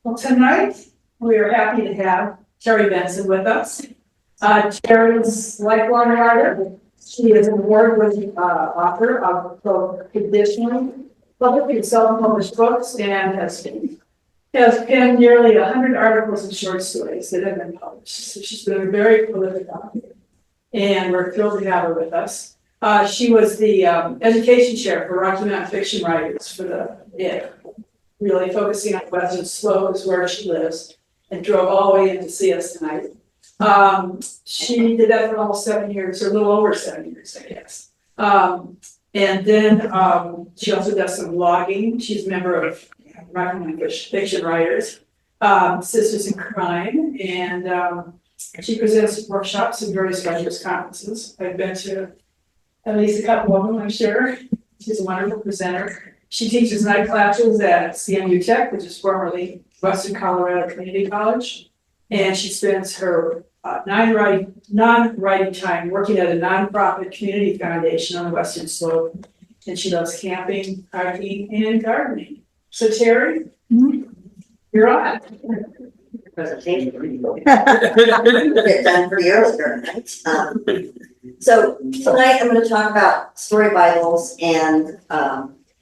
Well, tonight we are happy to have Terri Benson with us. Terri is lifelong writer. She is an award-winning author of both traditionally published and self-published books and has penned nearly 100 articles and short stories that have been published. So she's been a very prolific author, and we're thrilled to have her with us. She was the education chair for Rocky Mountain Fiction Writers for the really focusing on Western Slope is where she lives, and drove all the way in to see us tonight. She did that for almost 7 years, or a little over 7 years, I guess. And then she also does some blogging. She's a member of Rocky Mountain Fiction Writers, Sisters in Crime, and she presents workshops and various writers' conferences. I've been to at least a couple of them, I'm sure. She's a wonderful presenter. She teaches night classes at CMU Tech, which is formerly Western Colorado Community College. And she spends her non-writing time working at a nonprofit community foundation on the Western Slope. And she loves camping, hiking, and gardening. So Terri, you're on. Presentation. Get done pretty early during the night. So tonight I'm going to talk about story Bibles and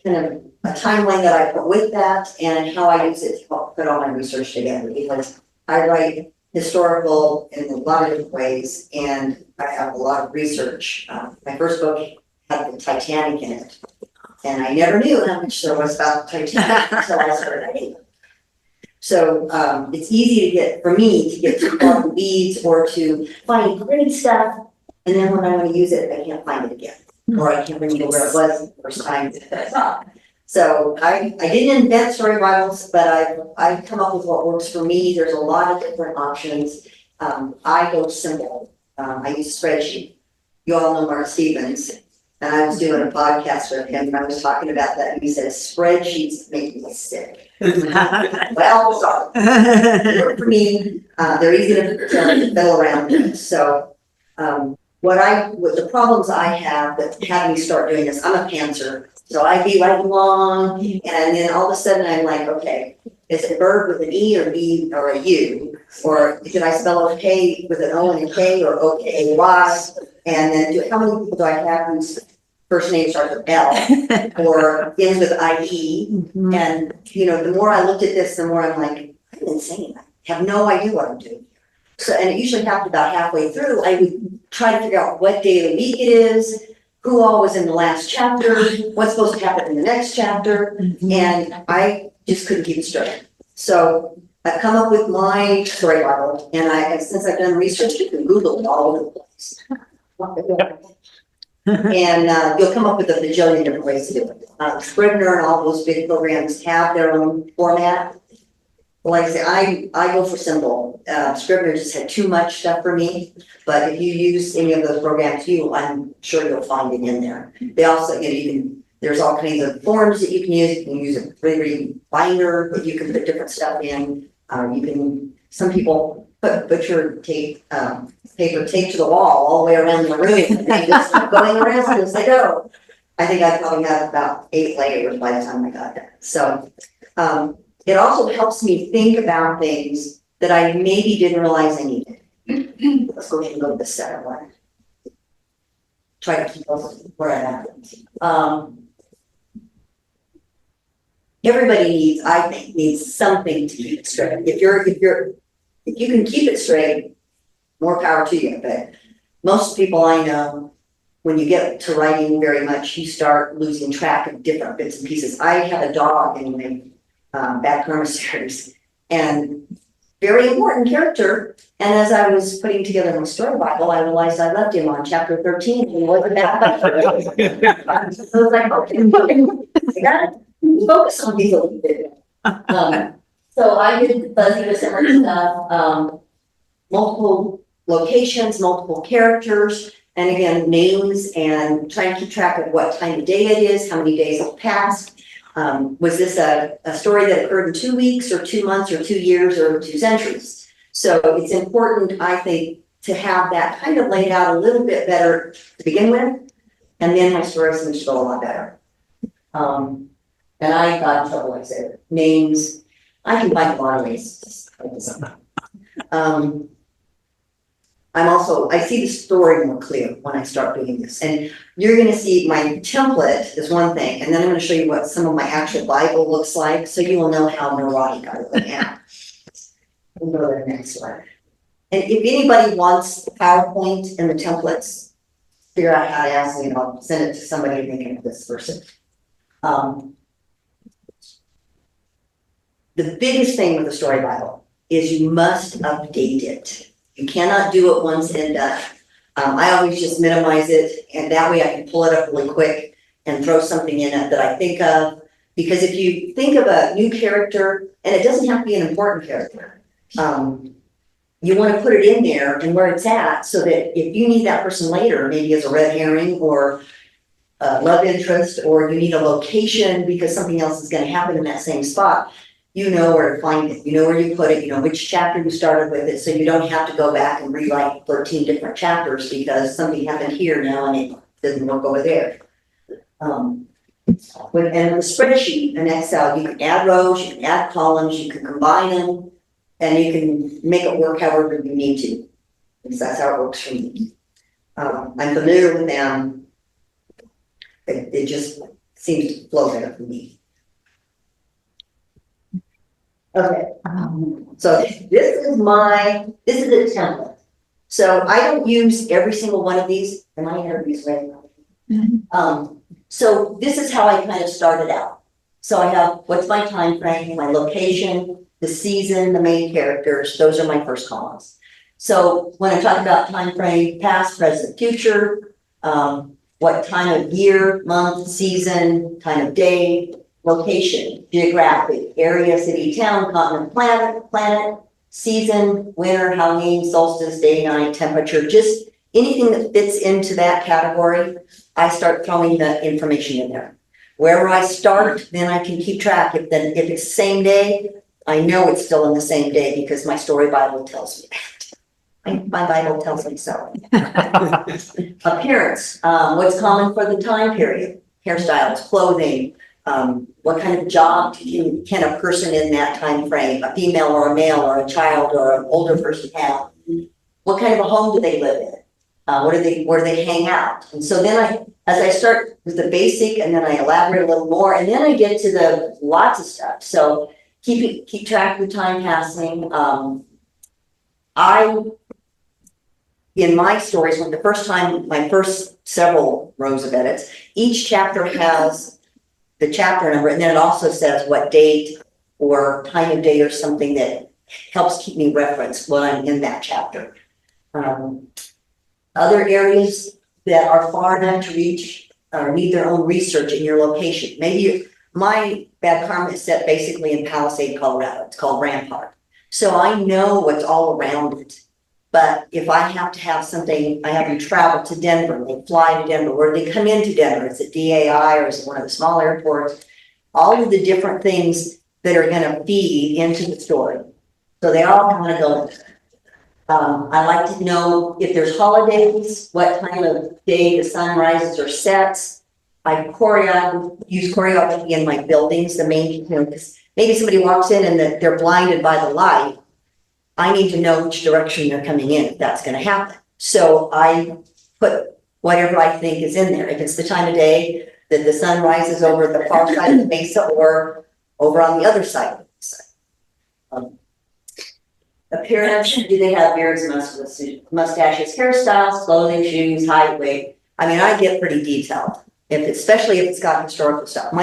kind of a timeline that I put with that and how I use it to help put all my research together, because I write historical in a lot of different ways and I have a lot of research. My first book had the Titanic in it, and I never knew how much there was about the Titanic until I started writing it. So it's easy to get, for me, to get too far in the weeds or to find great stuff, and then when I want to use it, I can't find it again, or I can't remember where it was the first time that I saw it. So I didn't invent story Bibles, but I've come up with what works for me. There's a lot of different options. I go simple. I use a spreadsheet. You all know Mark Stevens, and I was doing a podcast with him, and I was talking about that, and he said, spreadsheets make me sick. Well, sorry. For me, they're easy to fiddle around with. So with the problems I have that had me start doing this, I'm a pantser. So I'd be right along, and then all of a sudden I'm like, okay, is it bird with an E or B or a U? Or did I spell okay with an O and a K, or O-K-A-Y? And then how many people do I have whose first name starts with L or ends with I-E? Mm-hmm. And, the more I looked at this, the more I'm like, I'm insane. I have no idea what I'm doing. So, and it usually happened about halfway through. I would try to figure out what day of the week it is, who all was in the last chapter, what's supposed to happen in the next chapter, and I just couldn't keep it straight. So I've come up with my story Bible, and since I've done research, you can Google it all over the place. And you'll come up with a bajillion different ways to do it. Scrivener and all those big programs have their own format. Like I say, I go for simple. Scrivener just had too much stuff for me, but if you use any of those programs, I'm sure you'll find it in there. They also, there's all kinds of forms that you can use. You can use a 3D binder that you can put different stuff in. Some people put your paper taped to the wall all the way around the room, and they just keep going around as they go. I think I probably had about 8 layers by the time I got there. So, it also helps me think about things that I maybe didn't realize I needed. Let's go ahead and go to the second one. Try to keep up where I'm at. Everybody needs something to keep it straight. If you can keep it straight, more power to you. But most people I know, when you get to writing very much, you start losing track of different bits and pieces. I have a dog in my back series, and very important character. And as I was putting together my story Bible, I realized I left him on chapter 13 and he wasn't that. So I was like, okay, I gotta focus on these a little bit. So I did fuzzy with similar stuff, multiple locations, multiple characters, and again, names, and trying to keep track of what time of day it is, how many days have passed. Was this a story that occurred in 2 weeks or 2 months or 2 years or 2 centuries? So it's important, I think, to have that kind of laid out a little bit better to begin with, and then my story seems to go a lot better. And I got in trouble, like I said, names, I can find a lot of ways. I see the story more clear when I start doing this. And you're gonna see my template is one thing, and then I'm gonna show you what some of my actual Bible looks like, so you will know how neurotic I really am. We'll go to the next one. And if anybody wants the PowerPoint and the templates, figure out how to ask me, and I'll send it to somebody and they can disperse it. The biggest thing with the story Bible is you must update it. You cannot do it once and done. I always just minimize it, and that way I can pull it up really quick and throw something in it that I think of. Because if you think of a new character, and it doesn't have to be an important character, you want to put it in there and where it's at, so that if you need that person later, maybe as a red herring or a love interest, or you need a location because something else is going to happen in that same spot, you know where to find it, you know where you put it, you know which chapter you started with it, so you don't have to go back and rewrite 13 different chapters because something happened here now and it doesn't work over there. With the spreadsheet in Excel, you can add rows, you can add columns, you can combine them, and you can make it work however you need to, because that's how it works for me. I'm familiar with them. It just seems to flow better for me. Okay, so this is a template. So I don't use every single one of these. Am I interviews right now? So this is how I kind of started out. So I have what's my time frame, my location, the season, the main characters. Those are my first columns. So when I talk about time frame, past, present, future, what time of year, month, season, time of day, location, geographic, area, city, town, continent, planet, season, winter, Halloween, solstice, day, night, temperature, just anything that fits into that category, I start throwing the information in there. Wherever I start, then I can keep track. If it's the same day, I know it's still in the same day because my story Bible tells me that. My Bible tells me so. Appearance, what's common for the time period, hairstyles, clothing, what kind of job can a person in that time frame, a female or a male or a child or an older person have? What kind of a home do they live in? Where do they hang out? And so then as I start with the basic, and then I elaborate a little more, and then I get to the lots of stuff. So keep track of the time passing. In my stories, when my first several rows of edits, each chapter has the chapter number, and then it also says what date or time of day or something that helps keep me referenced when I'm in that chapter. Other areas that are far enough to reach or need their own research in your location. Maybe my bad karma is set basically in Palisade, Colorado. It's called Rampart. So I know what's all around it. But if I have to have something, I have them travel to Denver, they fly to Denver, or they come into Denver, is it DAI or is it one of the small airports? All of the different things that are gonna feed into the story. So they all kind of go. I like to know if there's holidays, what time of day the sun rises or sets. I use choreography in my buildings, the main, because maybe somebody walks in and they're blinded by the light. I need to know which direction they're coming in if that's going to happen. So I put whatever I think is in there. If it's the time of day that the sun rises over the far side of the mesa or over on the other side of the mesa. Appearance, do they have beards, mustaches, hairstyles, clothing, shoes, height, weight? I mean, I get pretty detailed, especially if it's got historical stuff.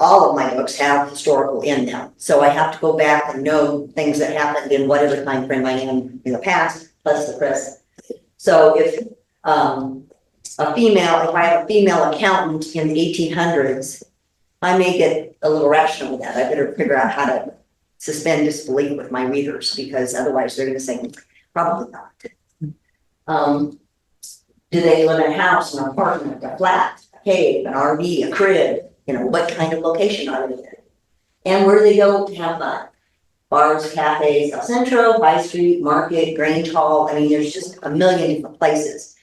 All of my books have historical in them. So I have to go back and know things that happened in whatever time frame I am in the past, plus the present. So if if I have a female accountant in the 1800s, I may get a little rational with that. I better figure out how to suspend disbelief with my readers, because otherwise they're gonna say, probably not. Do they live in a house, an apartment, a flat, a cave, an RV, a crib? What kind of location are they in? And where do they go to have fun? Bars, cafes, El Centro, High Street, Market, Grange Hall. I mean, there's just a million different places.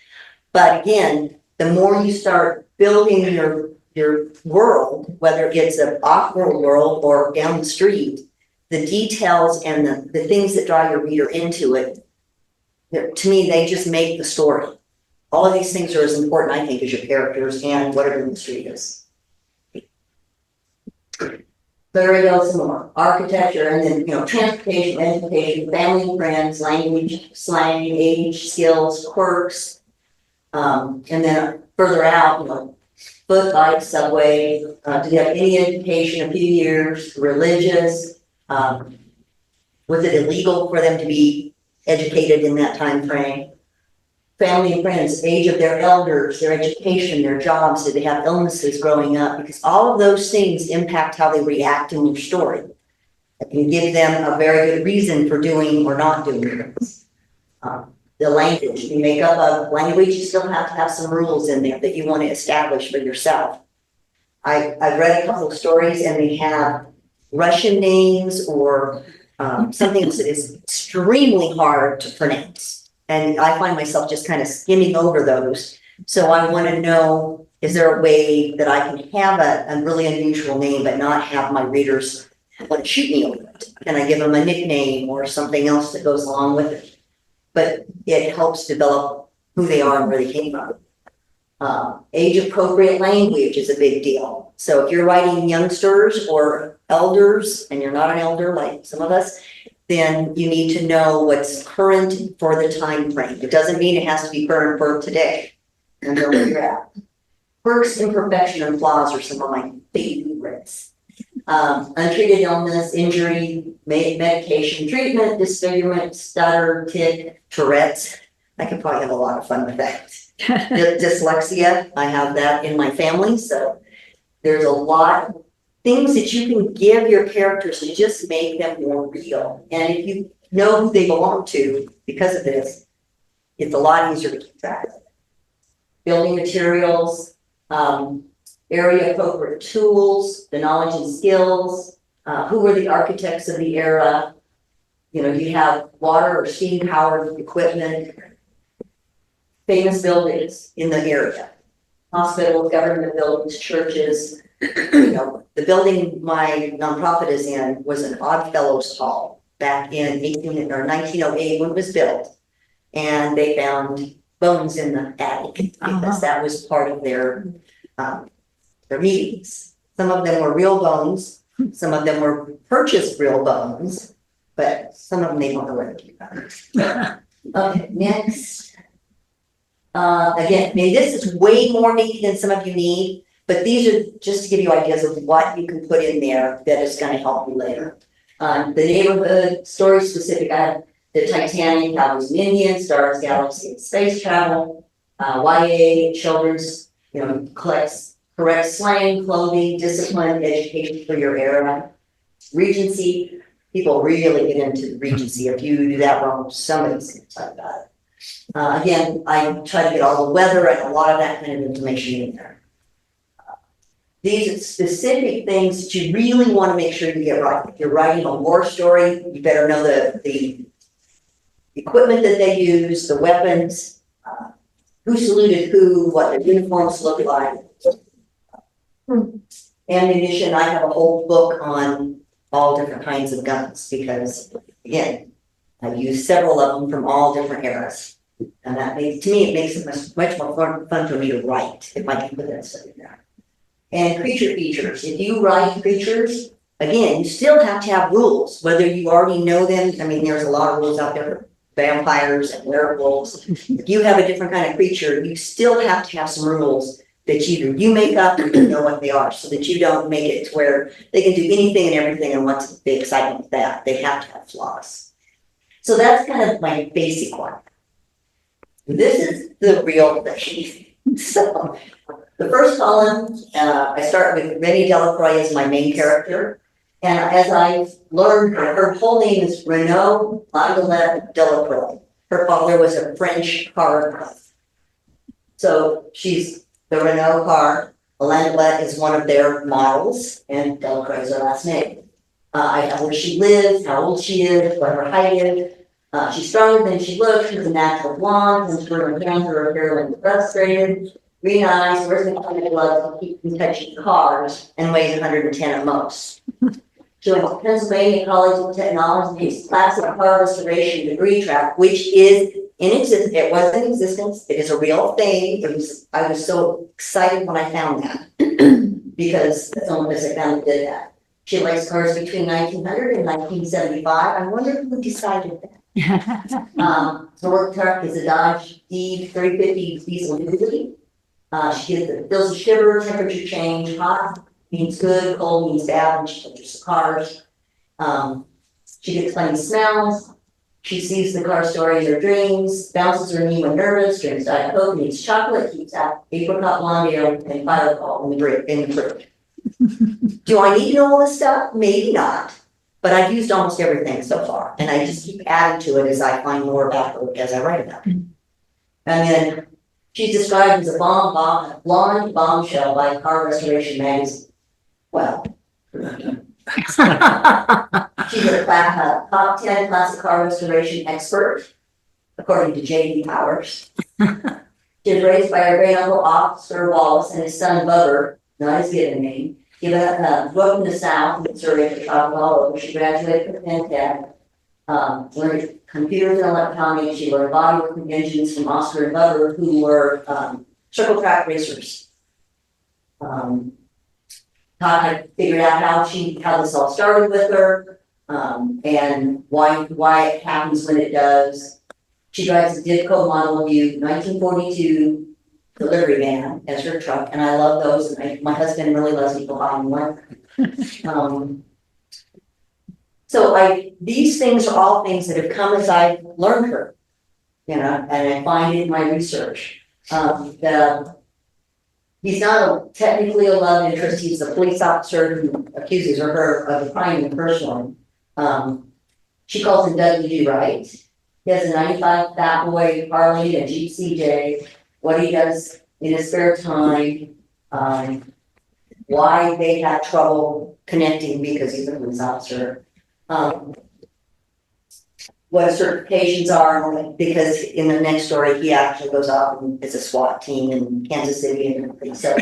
But again, the more you start building your world, whether it's an off-world world or down the street, the details and the things that draw your reader into it, to me, they just make the story. All of these things are as important, I think, as your characters and whatever the street is. There we go, some more. Architecture, and then, transportation, education, family and friends, language, slang, age, skills, quirks. And then further out, foot, bike, subway, do you have any education, a few years, religious? Was it illegal for them to be educated in that time frame? Family and friends, age of their elders, their education, their jobs, did they have illnesses growing up? Because all of those things impact how they react in your story. It can give them a very good reason for doing or not doing things. The language, you make up a language, you still have to have some rules in there that you want to establish for yourself. I've read a couple of stories and they have Russian names or something that is extremely hard to pronounce. And I find myself just kind of skimming over those. So I want to know, is there a way that I can have a really unusual name, but not have my readers want to shoot me over it? Can I give them a nickname or something else that goes along with it? But it helps develop who they are and where they came from. Age appropriate language is a big deal. So if you're writing youngsters or elders, and you're not an elder like some of us, then you need to know what's current for the time frame. It doesn't mean it has to be current for today. And know where you're at. Quirks, imperfection, and flaws are some of my favorites. Untreated illness, injury, medication, treatment, disfigurement, stutter, tic, Tourette's. I could probably have a lot of fun with that. Dyslexia, I have that in my family, so there's a lot of things that you can give your characters to just make them more real. And if you know who they belong to because of this, it's a lot easier to keep track of. Building materials, area appropriate tools, the knowledge and skills, who were the architects of the era. You have water or steam powered equipment, famous buildings in the area, hospitals, government buildings, churches. The building my nonprofit is in was an Oddfellows Hall back in 1908 when it was built. And they found bones in the attic because that was part of their meetings. Some of them were real bones, some of them were purchased real bones, but some of them they don't know where to keep them. Okay, next. Again, maybe this is way more meaty than some of you need, but these are just to give you ideas of what you can put in there that is going to help you later. The neighborhood, story specific, I have the Titanic, Cowboys and Indians, Stars, Galaxy, and Space Travel, YA, children's, correct slang, clothing, discipline, education for your era. Regency, people really get into Regency. If you do that wrong, somebody's going to talk about it. Again, I try to get all the weather and a lot of that kind of information in there. These are specific things that you really want to make sure you get right. If you're writing a war story, you better know the equipment that they use, the weapons, who saluted who, what their uniforms look like. Ammunition, I have a whole book on all different kinds of guns because, again, I've used several of them from all different eras. And that makes, to me, it makes it much more fun for me to write if I can put that stuff in there. And creature features. If you write creatures, again, you still have to have rules, whether you already know them. I mean, there's a lot of rules out there for vampires and werewolves. If you have a different kind of creature, you still have to have some rules that either you make up or you know what they are, so that you don't make it to where they can do anything and everything and what's the excitement with that. They have to have flaws. So that's kind of my basic one. This is the real thing. So the first column, I start with Rennie Delacroix as my main character. And as I learned, her whole name is Renaud Landelette Delacroix. Her father was a French car driver. So she's the Renault car. Landelette is one of their models, and Delacroix is her last name. I have where she lives, how old she is, what her height is. She's stronger than she looks. She's a natural blonde, and her hands are fairly frustrated. really nice, wears the kind of gloves, keep from touching cars, and weighs 110 at most. She went to Pennsylvania College of Technology, takes classic car restoration degree track, which is in existence. It was in existence. It is a real thing. I was so excited when I found that because someone has found that did that. She likes cars between 1900 and 1975. I wonder who decided that. Her work truck is a Dodge D350 diesel dually. She gets the feels a shiver, temperature change, hot means good, cold means bad, when she touches the cars. She gets funny smells. She sees the car story in her dreams, bounces her knee when nervous, drinks Diet Coke, eats chocolate, keeps out apricot blonde ale, and fireball in the fridge. Do I need to know all this stuff? Maybe not. But I've used almost everything so far, and I just keep adding to it as I find more about it as I write about it. And then she's described as a blonde bombshell by Car Restoration Magazine. Well, she's a top 10 classic car restoration expert, according to J.D. Powers. She was raised by her great uncle Officer Wallace and his son Bubber, not his given name. Grew up in the South, Missouri, for travel all over. She graduated from Penn Tech, learned computers and electronics. She learned bodywork conventions from Oscar and Bubber, who were circle track racers. I figured out how this all started with her, and why it happens when it does. She drives a Didco Model View 1942 delivery van as her truck, and I love those. And my husband really loves me behind one. So these things are all things that have come as I've learned her, and I find it in my research. He's not technically a love interest. He's a police officer who accuses her of a crime in personally. She calls him W.D. Wright. He has a 95 Fat Boy Harley, a Jeep CJ. What he does in his spare time, why they had trouble connecting because he's a police officer. What certifications are, because in the next story, he actually goes off and is a SWAT team in Kansas City and everything. So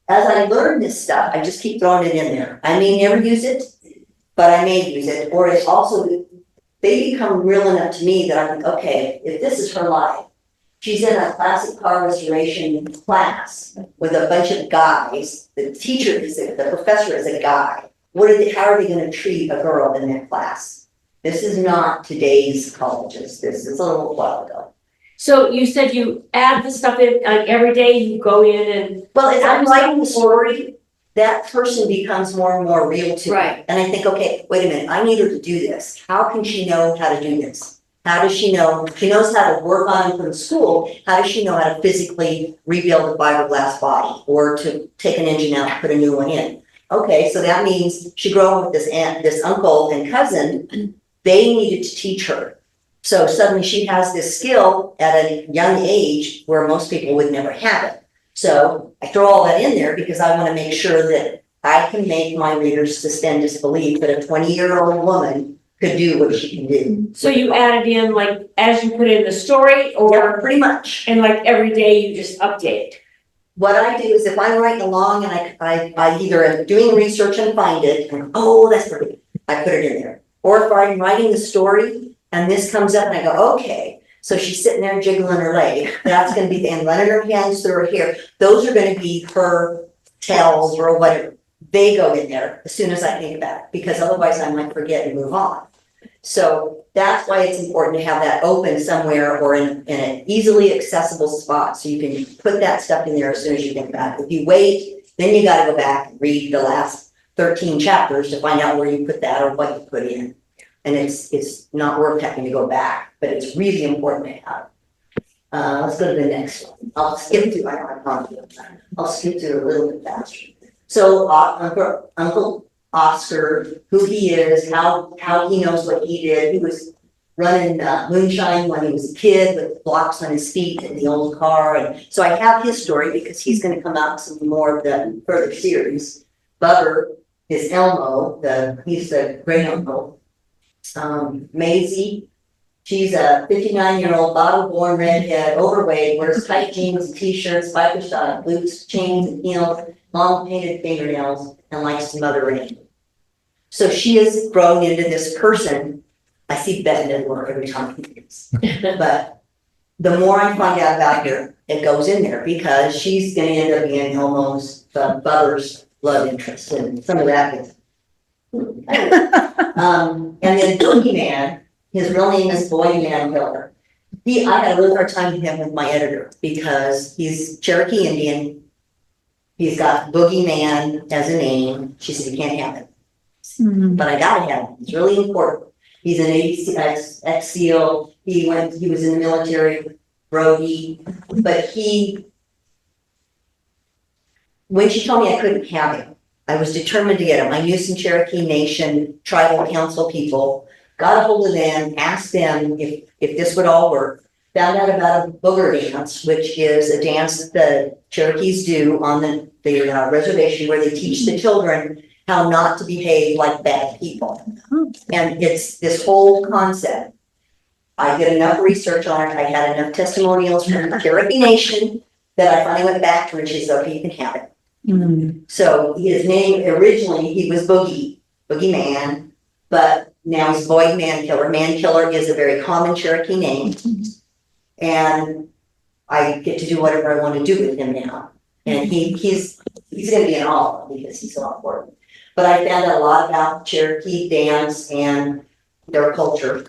as I learn this stuff, I just keep throwing it in there. I may never use it, but I may use it. Or it's also, they become real enough to me that I think, okay, if this is her life, she's in a classic car restoration class with a bunch of guys. The teacher the professor is a guy. How are they going to treat a girl in that class? This is not today's colleges. This is a little while ago. So you said you add the stuff in, like every day you go in and. Well, as I'm writing the story, that person becomes more and more real to me. Right. And I think, okay, wait a minute, I need her to do this. How can she know how to do this? How does she know? She knows how to work on it from school. How does she know how to physically rebuild a fiberglass body or to take an engine out and put a new one in? Okay, so that means she grew up with this aunt, this uncle and cousin. They needed to teach her. So suddenly she has this skill at a young age where most people would never have it. So I throw all that in there because I want to make sure that I can make my readers suspend disbelief that a 20-year-old woman could do what she can do. So you added in like as you put in the story, or Yeah, pretty much. and like every day you just update. What I do is if I'm writing along and I either am doing research and find it, and oh, that's pretty, I put it in there. Or if I'm writing the story and this comes up and I go, okay, so she's sitting there jiggling her leg. That's going to be, and running her hands through her hair. Those are going to be her tells or whatever. They go in there as soon as I think about it, because otherwise I might forget and move on. So that's why it's important to have that open somewhere or in an easily accessible spot so you can put that stuff in there as soon as you think about it. If you wait, then you got to go back and read the last 13 chapters to find out where you put that or what you put in. And it's not worth having to go back, but it's really important to have. Let's go to the next one. I'll skip through a little bit faster. So Uncle Oscar, who he is, how he knows what he did. He was running moonshine when he was a kid with blocks on his feet in the old car. And so I have his story because he's going to come out in some more of the further series. Bubber is Elmo, he's the great uncle. Maisie She's a 59-year-old bottle-born redhead, overweight, wears tight jeans, t-shirts, biker style boots, chains and heels, long painted fingernails, and likes to mother rain. So she has grown into this person. I see Beth in work every time he is. But the more I find out about her, it goes in there because she's gonna end up being almost Butler's love interest, and some of that is. And then Boogeyman, his real name is Boogeyman Miller. I had a really hard time with him with my editor because he's Cherokee Indian. He's got Boogeyman as a name. She said, you can't have it. But I gotta have it. It's really important. He's an ex-SEAL. He was in the military, Brody, but when she told me I couldn't have him, I was determined to get him. I knew some Cherokee Nation tribal council people, got a hold of them, asked them if this would all work, found out about a booger dance, which is a dance that the Cherokees do on the reservation where they teach the children how not to behave like bad people. And it's this whole concept. I did enough research on it. I had enough testimonials from the Cherokee Nation that I finally went back to her and she said, okay, you can have it. So his name, originally he was Boogeyman, but now he's Boogeyman Killer. Man Killer is a very common Cherokee name. And I get to do whatever I want to do with him now. And he's gonna be an all because he's so important. But I found out a lot about Cherokee dance and their culture.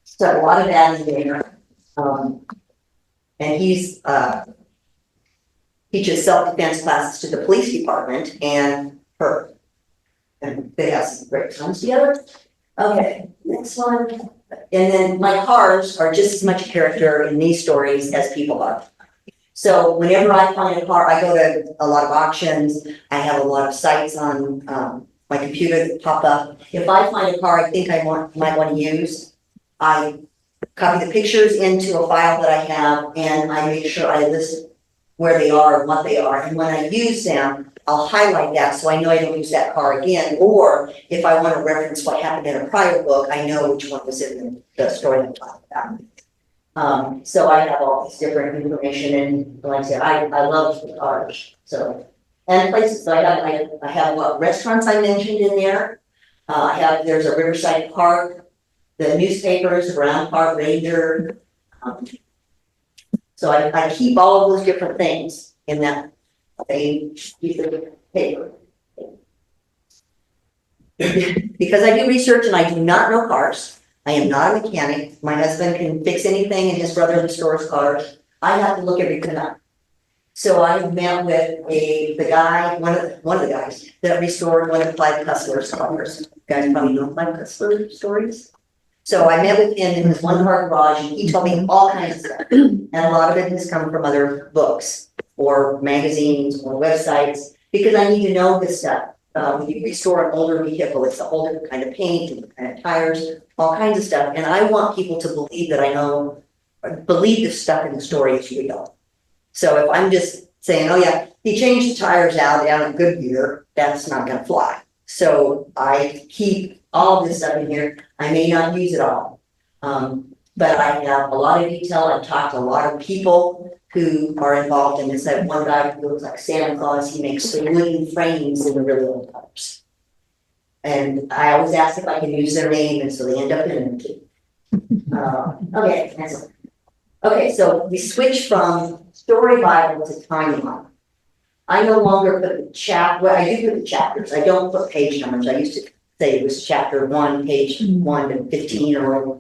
So a lot of that is there. And he's teaches self-defense classes to the police department and her. And they have some great times together. Okay, next one. And then my cars are just as much character in these stories as people are. So whenever I find a car, I go to a lot of auctions. I have a lot of sites on my computer that pop up. If I find a car I think I might want to use, I copy the pictures into a file that I have and I make sure I list where they are and what they are. And when I use them, I'll highlight that so I know I don't use that car again. Or if I want to reference what happened in a prior book, I know which one was in the story I'm talking about. So I have all this different information and like I said, I love the cars. So, and places, so I have what restaurants I mentioned in there. There's a Riverside Park, the newspapers, Brown Park Ranger. So I keep all of those different things in that piece of paper. Because I do research and I do not know cars. I am not a mechanic. My husband can fix anything and his brother restores cars. I have to look everything up. So I met with the guy, one of the guys that restored one of Clyde Cussler's cars. You guys probably know Clyde Cussler stories. So I met with him in his one car garage and he told me all kinds of stuff. And a lot of it has come from other books or magazines or websites because I need to know this stuff. When you restore an older vehicle, it's a whole different kind of paint, different kind of tires, all kinds of stuff. And I want people to believe that I know, believe the stuff in the story is real. So if I'm just saying, oh yeah, he changed the tires out down at Goodyear, that's not gonna fly. So I keep all of this stuff in here. I may not use it all. But I have a lot of detail. I've talked to a lot of people who are involved in this. I have one guy who looks like Santa Claus. He makes the wooden frames in the really old cars. And I always ask if I can use their name, and so they end up in it. Okay, that's it. Okay, so we switch from story Bible to timeline. I no longer put well, I do put the chapters. I don't put page numbers. I used to say it was chapter 1, page 1 to 15 or whatever.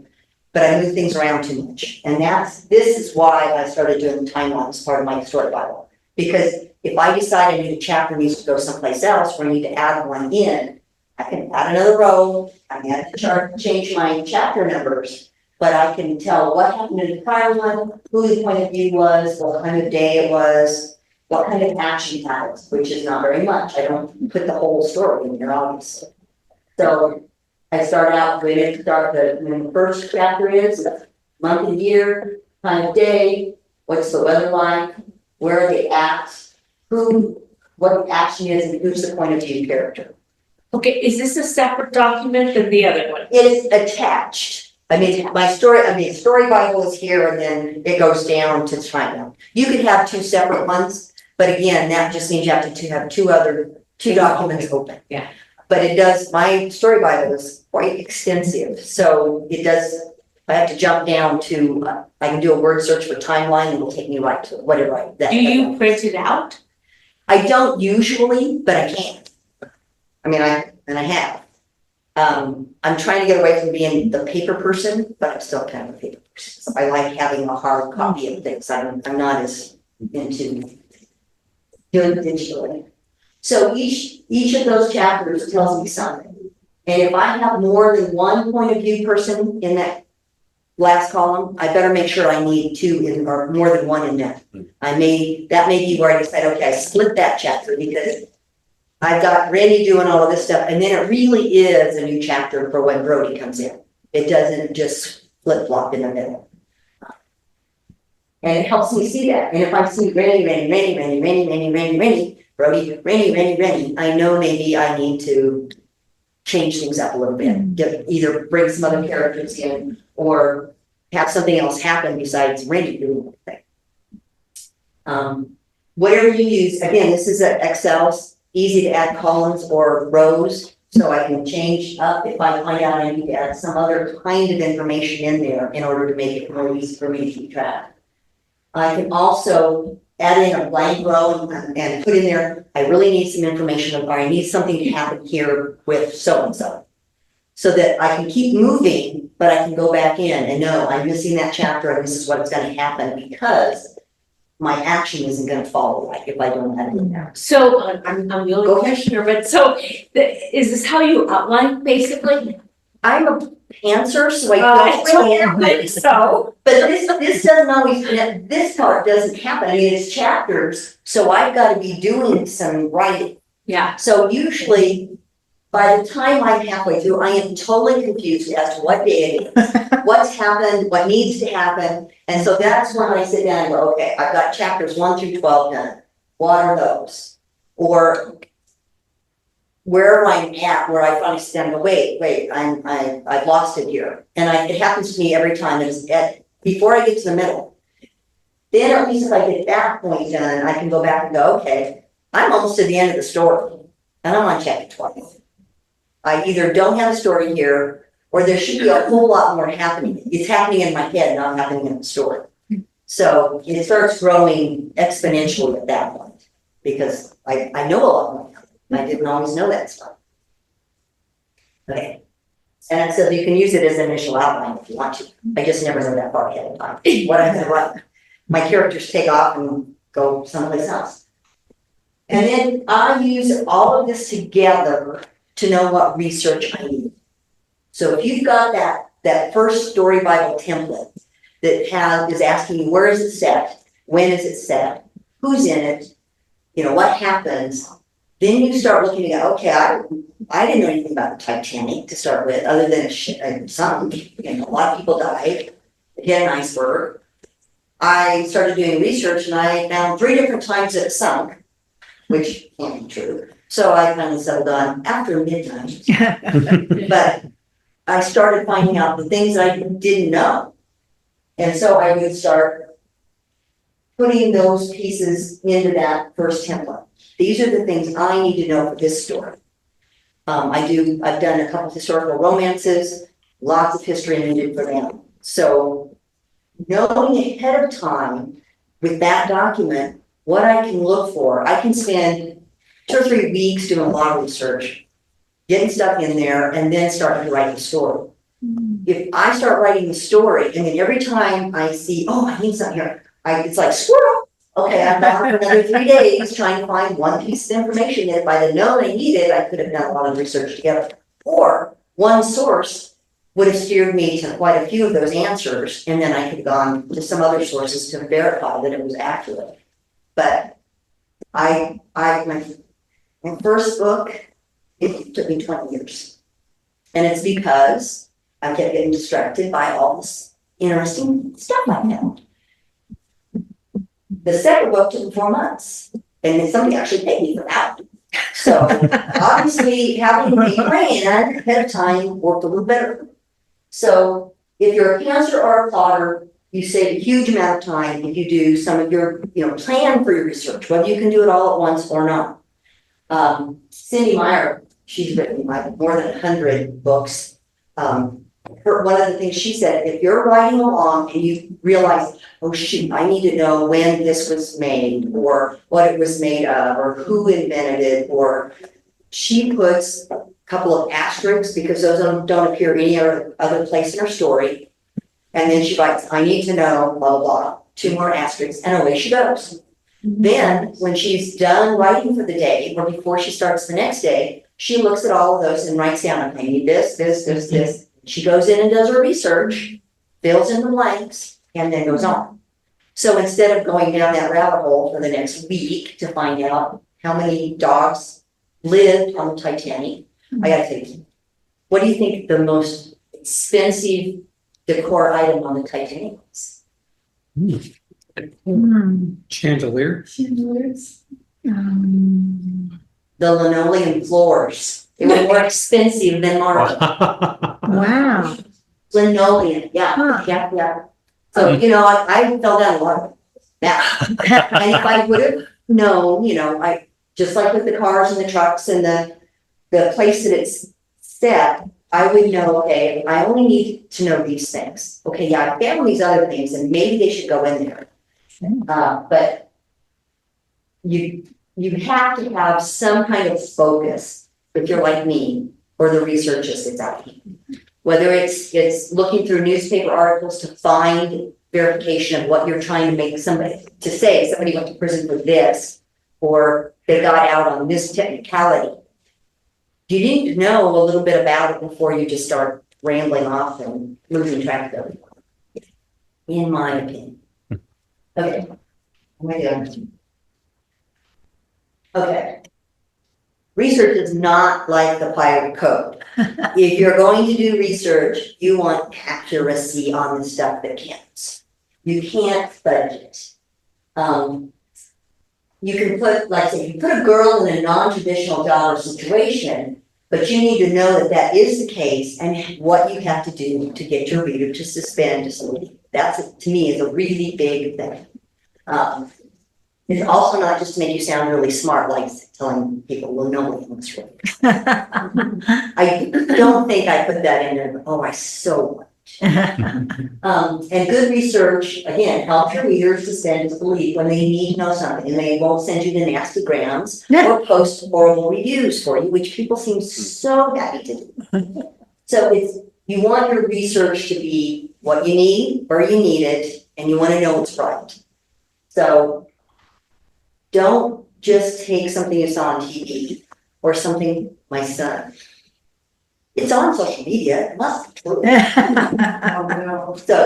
But I move things around too much. And this is why I started doing the timeline as part of my story Bible. Because if I decide I need a chapter needs to go someplace else or I need to add one in, I can add another row, I can add the chart, change my chapter numbers, but I can tell what happened in the prior one, who the point of view was, what kind of day it was, what kind of action happened, which is not very much. I don't put the whole story in there, obviously. So I start out when the first chapter is month and year, time of day, what's the weather like, where are they at, what the action is, and who's the point of view character. Okay, is this a separate document than the other one? It is attached. Story Bible is here and then it goes down to timeline. You could have two separate ones, but again, that just means you have to have two documents open. Yeah. But my Story Bible is quite extensive, so it does, I have to jump down to, I can do a word search for timeline and it'll take me right to whatever Do you print it out? I don't usually, but I can. I have. I'm trying to get away from being the paper person, but I'm still kind of a paper person. So I like having a hard copy of things. I'm not as into doing it digitally. So each of those chapters tells me something. And if I have more than one point of view person in that last column, I better make sure I need two or more than one in that. That may be where I decide, okay, I split that chapter because I've got Randy doing all of this stuff, and then it really is a new chapter for when Brody comes in. It doesn't just flip flop in the middle. And it helps me see that. And if I see Randy, Brody, Randy, I know maybe I need to change things up a little bit. Either bring some other characters in or have something else happen besides Randy doing everything. Whatever you use, again, this is an Excel. Easy to add columns or rows, so I can change up if I find out I need to add some other kind of information in there in order to make it more easy for me to keep track. I can also add in a blank row and put in there, I really need some information, or I need something to happen here with so-and-so. So that I can keep moving, but I can go back in and know I'm missing that chapter and this is what's going to happen because my action isn't going to follow right if I don't have it in there. So I'm the only questioner, but so is this how you outline basically? I'm a pantser, so I don't think so. But this doesn't always, this part doesn't happen. It's chapters, so I've got to be doing some writing. Yeah. So usually, by the time I'm halfway through, I am totally confused as to what day it is, what's happened, what needs to happen. And so that's when I sit down and go, okay, I've got chapters 1 through 12 done. What are those? Or where I'm at, where I finally sit down and go, wait, I've lost it here. And it happens to me every time. Before I get to the middle. Then at least if I get that point done, I can go back and go, okay, I'm almost to the end of the story. And I'm on chapter 20. I either don't have a story here, or there should be a whole lot more happening. It's happening in my head, not happening in the story. So it starts growing exponentially at that point, because I know a lot more. I didn't always know that stuff. Okay. And so you can use it as an initial outline if you want to. I just never know that far ahead of time. What I'm going to write. My characters take off and go someplace else. And then I use all of this together to know what research I need. So if you've got that first Story Bible template that is asking you where is it set, when is it set, who's in it, what happens, then you start looking at, okay, I didn't know anything about the Titanic to start with, other than a lot of people died, it hit an iceberg. I started doing research and I found 3 different times it sunk, which can't be true. So I finally settled on after midnight. But I started finding out the things I didn't know. And so I would start putting those pieces into that first template. These are the things I need to know for this story. I've done a couple of historical romances, lots of history needed for them. So knowing ahead of time with that document what I can look for, I can spend 2 or 3 weeks doing a lot of research, getting stuff in there, and then starting to write the story. If I start writing the story, and then every time I see, I need something here, it's like squirrel. Okay, I've got for another 3 days trying to find one piece of information that if I had known I needed, I could have done a lot of research together. Or one source would have steered me to quite a few of those answers, and then I could have gone to some other sources to verify that it was accurate. But my first book, it took me 20 years. And it's because I kept getting distracted by all this interesting stuff I found. The second book took me 4 months, and then somebody actually paid me for that. So obviously having a plan ahead of time worked a little better. So if you're a cancer or a plotter, you save a huge amount of time if you do some of your, plan for your research, whether you can do it all at once or not. Cindy Meyer, she's written like more than 100 books. One of the things she said, if you're writing along and you realize, oh shoot, I need to know when this was made, or what it was made of, or who invented it, or she puts a couple of asterisks because those don't appear any other place in her story. And then she writes, I need to know, blah, blah, blah, 2 more asterisks, and away she goes. Then, when she's done writing for the day, or before she starts the next day, she looks at all of those and writes down, I need this, this, this, this. She goes in and does her research, fills in the blanks, and then goes on. So instead of going down that rabbit hole for the next week to find out how many dogs lived on the Titanic, I gotta tell you, what do you think the most expensive decor item on the Titanic was? Chandelier. The linoleum floors. They were more expensive than marble. Wow. Linoleum, yeah, Huh. yeah. So, I fell down a lot. Now, and if I would have known, I, just like with the cars and the trucks and the place that it's set, I would know, okay, I only need to know these things. Okay, yeah, I found these other things and maybe they should go in there. But you have to have some kind of focus if you're like me or the researchers that's out here. Whether it's looking through newspaper articles to find verification of what you're trying to make somebody went to prison for this, or they got out on this technicality. You need to know a little bit about it before you just start rambling off and losing track of it, in my opinion. Okay. Oh my God. Okay. Research is not like the pirate code. If you're going to do research, you want accuracy on the stuff that counts. You can't fudge it. You can put, like say, you put a girl in a non-traditional job or situation, but you need to know that that is the case and what you have to do to get your reader to suspend disbelief. That's, to me, is a really big thing. It's also not just to make you sound really smart, like telling people, well, no one looks right. I don't think I put that in there, but oh, I so much. And good research, again, helps your readers suspend disbelief when they need to know something, and they won't send you the nasty grams or post horrible reviews for you, which people seem so happy to do. So you want your research to be what you need, where you need it, and you want to know what's right. So don't just take something you saw on TV or something my son. It's on social media, it must be true. So,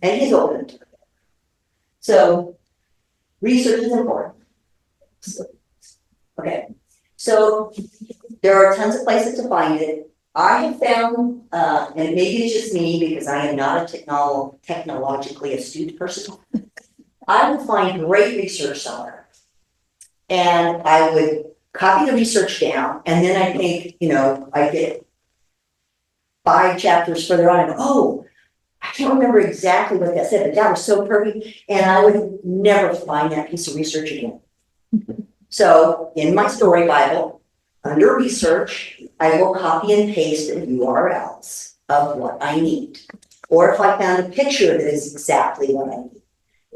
and he's old. So research is important. Okay, so there are tons of places to find it. I have found, and maybe it's just me because I am not a technologically astute person, I would find great research somewhere. And I would copy the research down, and then I think, I get 5 chapters further on and go, oh, I can't remember exactly what that said, but that was so perfect, and I would never find that piece of research again. So in my story Bible, under research, I will copy and paste the URLs of what I need. Or if I found a picture that is exactly what I need,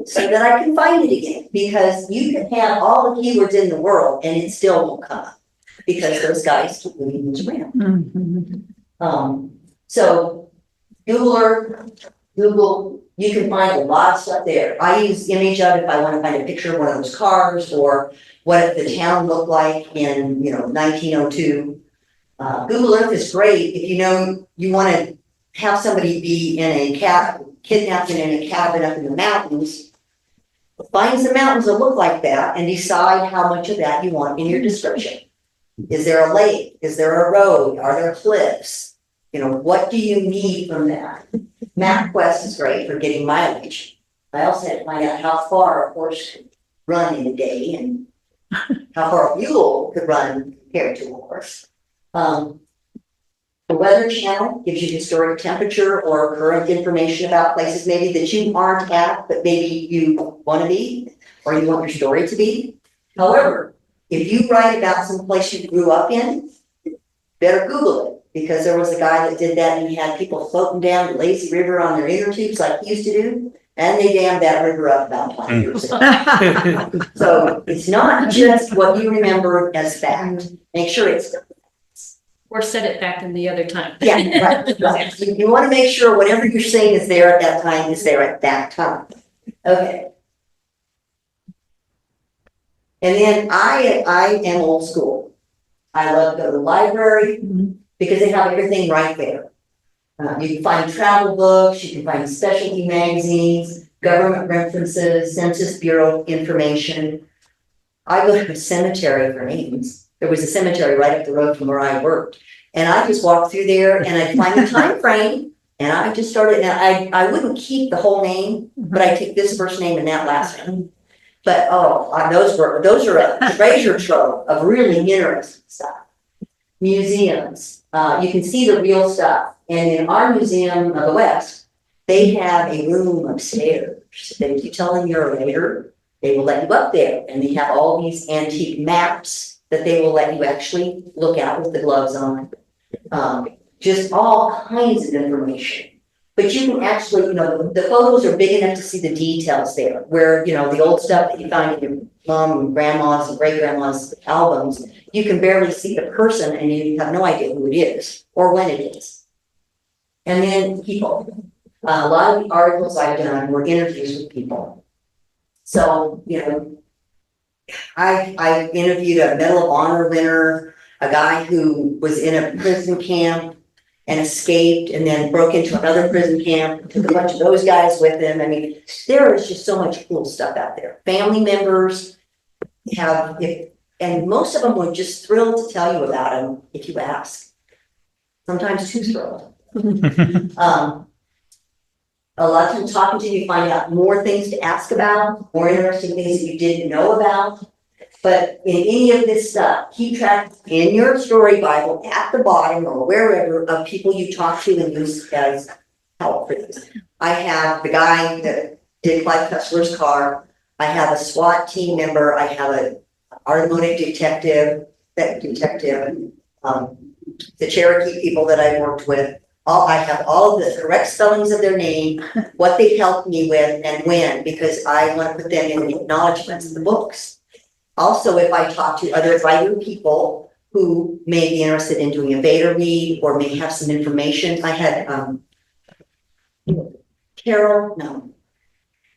so that I can find it again, because you can have all the keywords in the world and it still won't come up because those guys keep moving those around. So Google, you can find a lot of stuff there. I use image of if I want to find a picture of one of those cars or what the town looked like in 1902. Google Earth is great if you want to have somebody be in a kidnapped in a cabin up in the mountains. Find some mountains that look like that and decide how much of that you want in your description. Is there a lake? Is there a road? Are there cliffs? What do you need from that? MapQuest is great for getting mileage. I also had to find out how far a horse could run in a day and how far a mule could run compared to a horse. The Weather Channel gives you historic temperature or current information about places maybe that you aren't at, but maybe you want to be, or you want your story to be. However, if you write about some place you grew up in, better Google it, because there was a guy that did that and he had people floating down the lazy river on their inner tubes like he used to do, and they dammed that river up about 20 years ago. So it's not just what you remember as fact. Make sure it's, Or set it back in the other time. yeah, right. You want to make sure whatever you're saying is there at that time is there at that time. Okay. And then I am old school. I love to go to the library because they have everything right there. You can find travel books, you can find specialty magazines, government references, Census Bureau information. I go to a cemetery for names. There was a cemetery right up the road from where I worked. And I just walked through there and I'd find the time frame and I just started, and I wouldn't keep the whole name, but I take this first name and that last name. But those are a treasure trove of really interesting stuff. Museums, you can see the real stuff. And in our Museum of the West, they have a room upstairs that if you tell them you're a waiter, they will let you up there. And they have all these antique maps that they will let you actually look at with the gloves on. Just all kinds of information. But you can actually, the photos are big enough to see the details there, where, the old stuff that you find in your mom and grandma's and great grandma's albums, you can barely see the person and you have no idea who it is or when it is. And then people. A lot of the articles I've done were interviews with people. So, I interviewed a Medal of Honor winner, a guy who was in a prison camp and escaped and then broke into another prison camp, took a bunch of those guys with him. I mean, there is just so much cool stuff out there. Family members and most of them were just thrilled to tell you about them if you ask. Sometimes too thrilled. A lot of times talking to you, you find out more things to ask about, more interesting things that you didn't know about. But in any of this stuff, keep track in your story Bible at the bottom or wherever of people you talk to and use as help for this. I have the guy that did Clyde Kessler's car. I have a SWAT team member. I have an automotive detective, the Cherokee people that I worked with. I have all the correct spellings of their name, what they helped me with and when, because I want to put them in the acknowledgements of the books. Also, if I talk to other writer people who may be interested in doing a beta read or may have some information, I had Carol,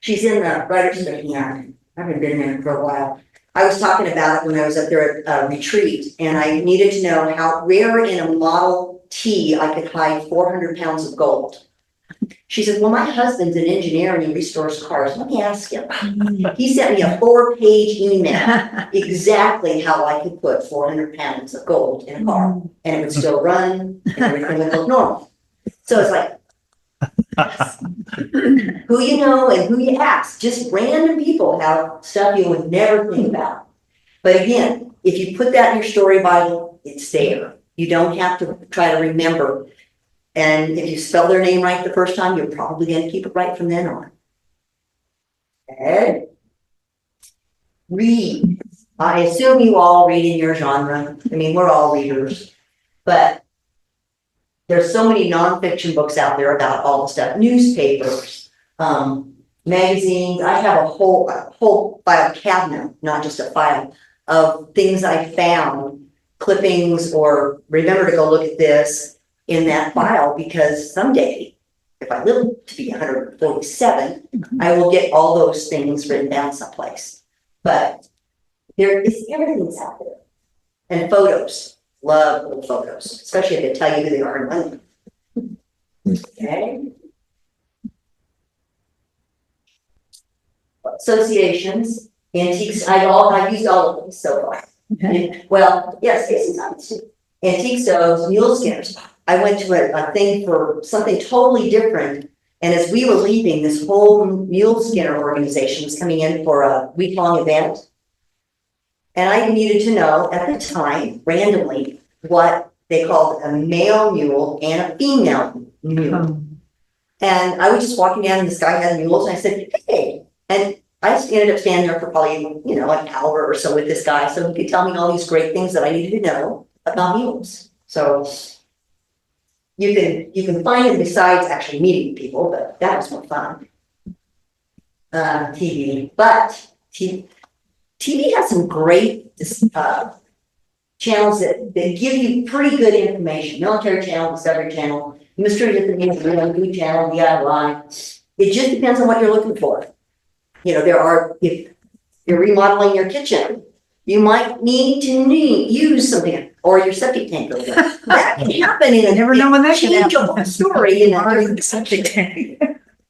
she's in the writer's study. I haven't been there for a while. I was talking about it when I was up there at a retreat, and I needed to know how rare in a Model T I could hide 400 pounds of gold. She said, well, my husband's an engineer and he restores cars. Let me ask him. He sent me a 4-page email exactly how I could put 400 pounds of gold in a car and it would still run and everything would look normal. So it's like, who you know and who you ask. Just random people have stuff you would never think about. But again, if you put that in your story Bible, it's there. You don't have to try to remember. And if you spell their name right the first time, you're probably going to keep it right from then on. Okay. Read. I assume you all read in your genre. I mean, we're all readers. But there's so many nonfiction books out there about all the stuff. Newspapers, magazines. I have a whole file cabinet, not just a file, of things I found, clippings, or remember to go look at this in that file, because someday, if I live to be 147, I will get all those things written down someplace. But there is everything's out there. And photos. Love old photos, especially if they tell you who they are and when. Okay. Associations, antiques, I've used all of them so far. Okay. Well, yes, antique stoves, mule skinners. I went to a thing for something totally different. And as we were leaving, this whole mule skinner organization was coming in for a week-long event. And I needed to know at the time, randomly, what they called a male mule and a female mule. And I was just walking down and this guy had mules and I said, hey, and I just ended up standing there for probably, an hour or so with this guy. So he could tell me all these great things that I needed to know about mules. So you can find it besides actually meeting people, but that was more fun. TV, but TV has some great channels that give you pretty good information. Military Channel, Discovery Channel, Mystery of the Food Channel, DIY. It just depends on what you're looking for. If you're remodeling your kitchen, you might need to use something, or your septic tank goes up. That can happen in a Never know when that can change happen. a whole story in a Already different septic tank.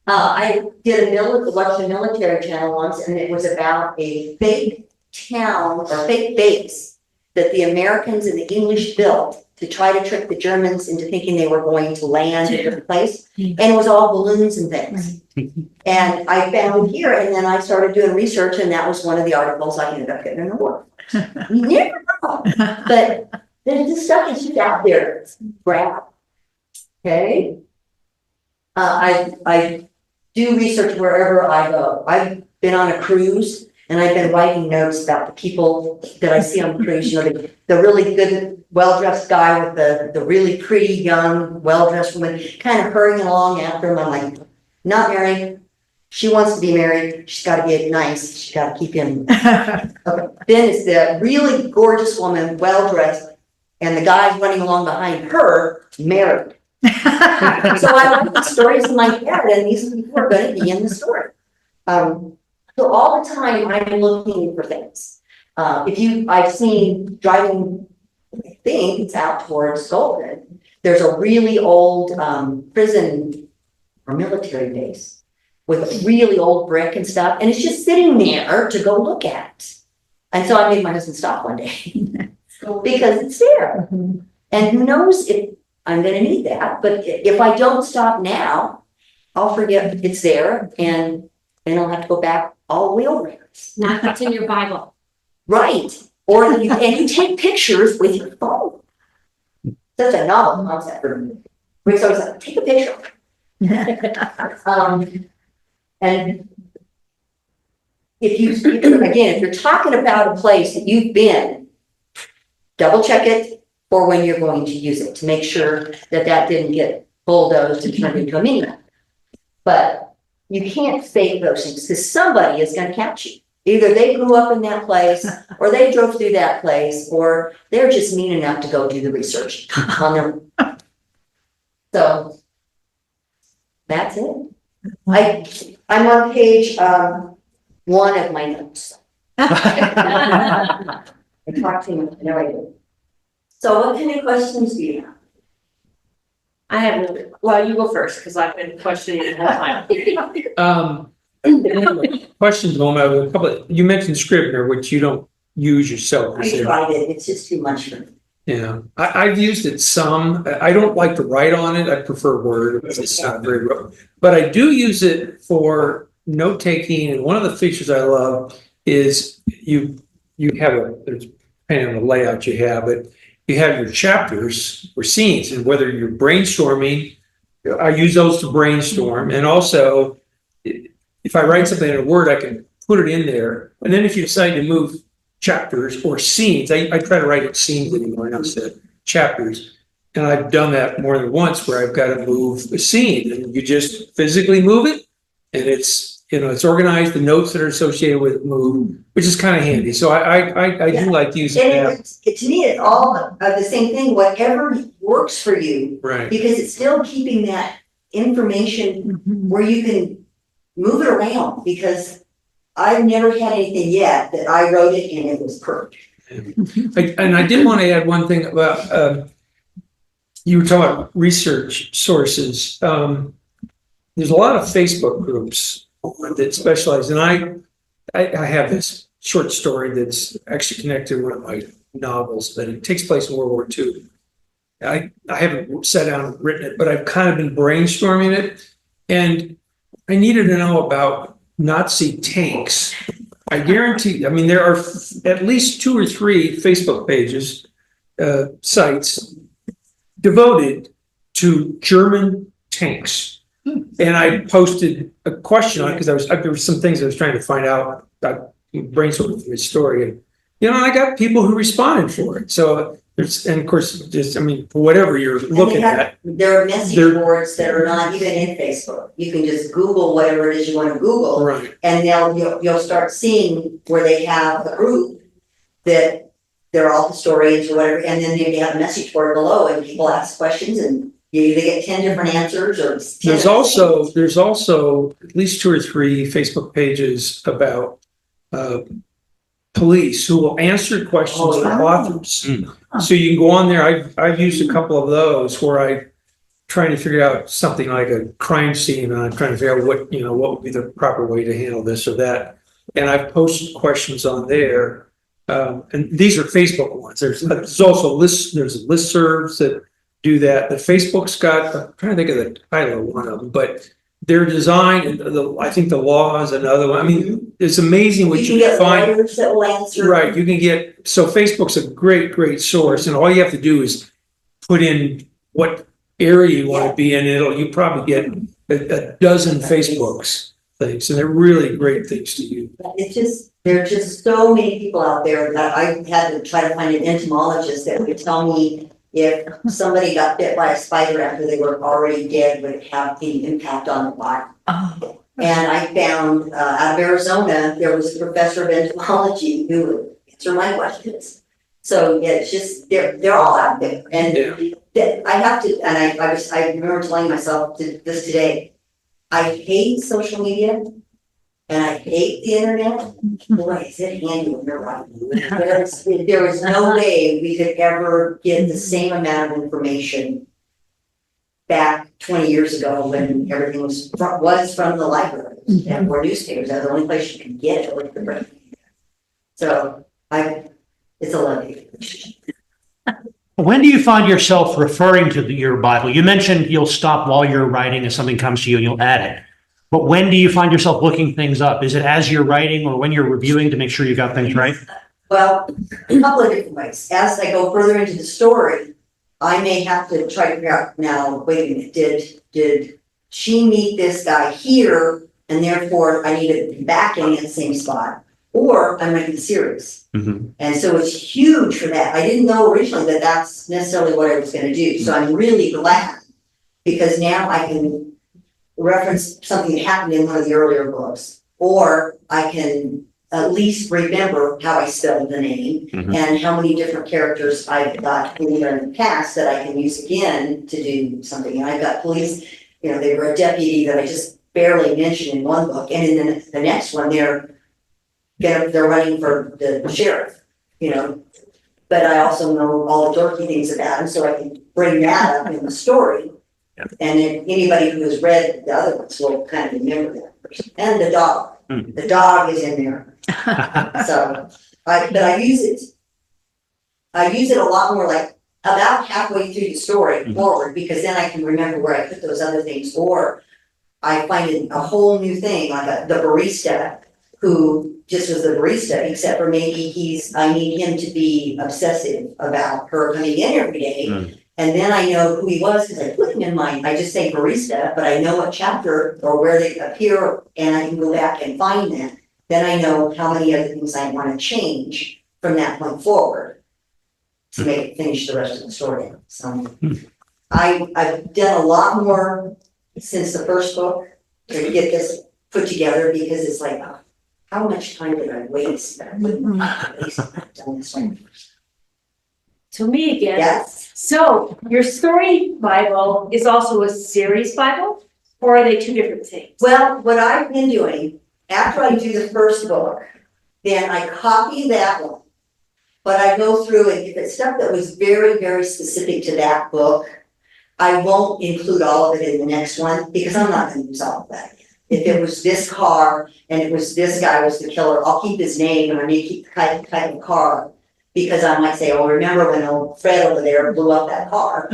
I watched a military channel once, and it was about a fake town or fake base that the Americans and the English built to try to trick the Germans into thinking they were going to land in a different place. And it was all balloons and things. And I found here, and then I started doing research, and that was one of the articles I ended up getting an award. You never know, but this stuff is just out there. Grab. Okay. I do research wherever I go. I've been on a cruise and I've been writing notes about the people that I see on the cruise, the really good, well-dressed guy with the really pretty, young, well-dressed woman, kind of hurrying along after him. I'm like, not married. She wants to be married. She's got to be nice. She's got to keep him. Okay. Then it's the really gorgeous woman, well-dressed, and the guy's running along behind her, married. So I write the stories in my head, and these people are going to be in the story. So all the time I'm looking for things. I've seen driving, I think it's out towards Golden. There's a really old prison or military base with really old brick and stuff, and it's just sitting there to go look at. And so I made my husband stop one day because it's there, and who knows if I'm going to need that. But if I don't stop now, I'll forget it's there, and then I'll have to go back all wheel rounds. Now it's in your Bible. Right. Or you take pictures with your phone. Such a novel concept for me. So I was like, take a picture. And if you're talking about a place that you've been, double check it for when you're going to use it to make sure that didn't get bulldozed and turned into a mini. But you can't fake those things because somebody is going to catch you. Either they grew up in that place, or they drove through that place, or they're just mean enough to go do the research on them. So that's it. I'm on page 1 of my notes. I talked to him. No, I didn't. So what kind of questions do you have? I have no, well, you go first, because I've been questioning it the whole time. Questions going on, a couple you mentioned Scrivener, which you don't use yourself. I tried it, it's just too much for me. Yeah, I've used it some. I don't like to write on it. I prefer Word. It's not very rough. But I do use it for note taking. And one of the features I love is you have there's depending on the layout you have, but you have your chapters or scenes, and whether you're brainstorming, I use those to brainstorm. And also, if I write something in a Word, I can put it in there. And then if you decide to move chapters or scenes, I try to write it scenes anymore, not chapters. And I've done that more than once where I've got to move a scene, and you just physically move it, and it's organized. The notes that are associated with it move, which is kind of handy. So I do like using that. To me, it's all the same thing. Whatever works for you, Right. Because it's still keeping that information where you can move it around. Because I've never had anything yet that I wrote it and it was perfect. And I did want to add one thing about you were talking about research sources. There's a lot of Facebook groups that specialize, and I have this short story that's actually connected to one of my novels, but it takes place in World War II. I haven't sat down and written it, but I've kind of been brainstorming it, and I needed to know about Nazi tanks. I guarantee, there are at least 2 or 3 Facebook pages, sites devoted to German tanks. And I posted a question on it because there were some things I was trying to find out about brainstorming for his story. And, I got people who responded for it. So and of course, just, for whatever you're looking at. There are message boards that are not even in Facebook. You can just Google whatever it is you want to Google. Right. And you'll start seeing where they have a group that they're all historians or whatever, and then they have a message board below and people ask questions and you either get 10 different answers or 10. There's also at least 2 or 3 Facebook pages about police who will answer questions for authors. So you can go on there. I've used a couple of those where I trying to figure out something like a crime scene, and I'm trying to figure out what would be the proper way to handle this or that. And I've posted questions on there. And these are Facebook ones. There's also there's listservs that do that. The Facebook's got, I'm trying to think of the title of one of them, but their design and I think the law is another one. It's amazing what you can find. Lawyers that will answer. Right, you can get, so Facebook's a great source, and all you have to do is put in what area you want to be in, you probably get a dozen Facebooks things, and they're really great things to use. There are just so many people out there that I had to try to find an entomologist that would tell me if somebody got bit by a spider after they were already dead, would it have the impact on the body. And I found out of Arizona, there was a professor of entomology who would answer my questions. So yeah, it's just, they're all out there. And I have to, and I remember telling myself this today, I hate social media and I hate the internet. Boy, is it handy when you're right. There was no way we could ever get the same amount of information back 20 years ago when everything was from the library and were newspapers. That was the only place you could get it with the print. So it's a lovely. When do you find yourself referring to your Bible? You mentioned you'll stop while you're writing and something comes to you and you'll add it. But when do you find yourself looking things up? Is it as you're writing or when you're reviewing to make sure you got things right? Well, a couple of different ways. As I go further into the story, I may have to try to figure out now, wait a minute, did she meet this guy here and therefore I need to be back in the same spot? Or I'm writing the series. And so it's huge for that. I didn't know originally that that's necessarily what I was going to do. So I'm really glad because now I can reference something that happened in one of the earlier books, or I can at least remember how I spelled the name and how many different characters I've got in the past that I can use again to do something. And I've got police, they were a deputy that I just barely mentioned in one book. And in the next one, they're running for the sheriff, but I also know all the dorky things about him, so I can bring that up in the story. And then anybody who has read the other ones will kind of remember that person. And the dog. The dog is in there. So, but I use it. I use it a lot more like about halfway through the story forward, because then I can remember where I put those other things, or I find a whole new thing, like the barista who just was the barista, except for maybe I need him to be obsessive about her coming in every day. And then I know who he was because I put him in mind. I just say barista, but I know what chapter or where they appear, and I can go back and find that. Then I know how many other things I want to change from that point forward to finish the rest of the story. So I've done a lot more since the first book to get this put together, because it's like, how much time did I waste? To me again. Yes. So your story Bible is also a series Bible, or are they two different things? Well, what I've been doing, after I do the first book, then I copy that one. But I go through and if it's stuff that was very, very specific to that book, I won't include all of it in the next one, because I'm not going to use all of that. If it was this car and it was this guy was the killer, I'll keep his name and I may keep the type of car, because I might say, oh, remember when old Fred over there blew up that car.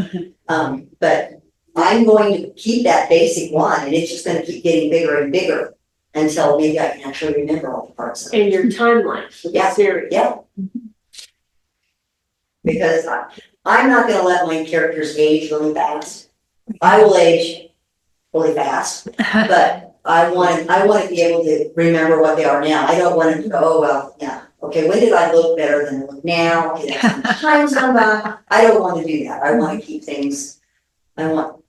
But I'm going to keep that basic one, and it's just going to keep getting bigger and bigger until maybe I can actually remember all the parts of it. And your timeline for the series. Yeah. Because I'm not gonna let my characters age really fast. I will age really fast, but I want to be able to remember what they are now. I don't want to go, oh, well, yeah, okay, when did I look better than I look now? Okay, that's how much time's gone by. I don't want to do that. I want to keep things, I want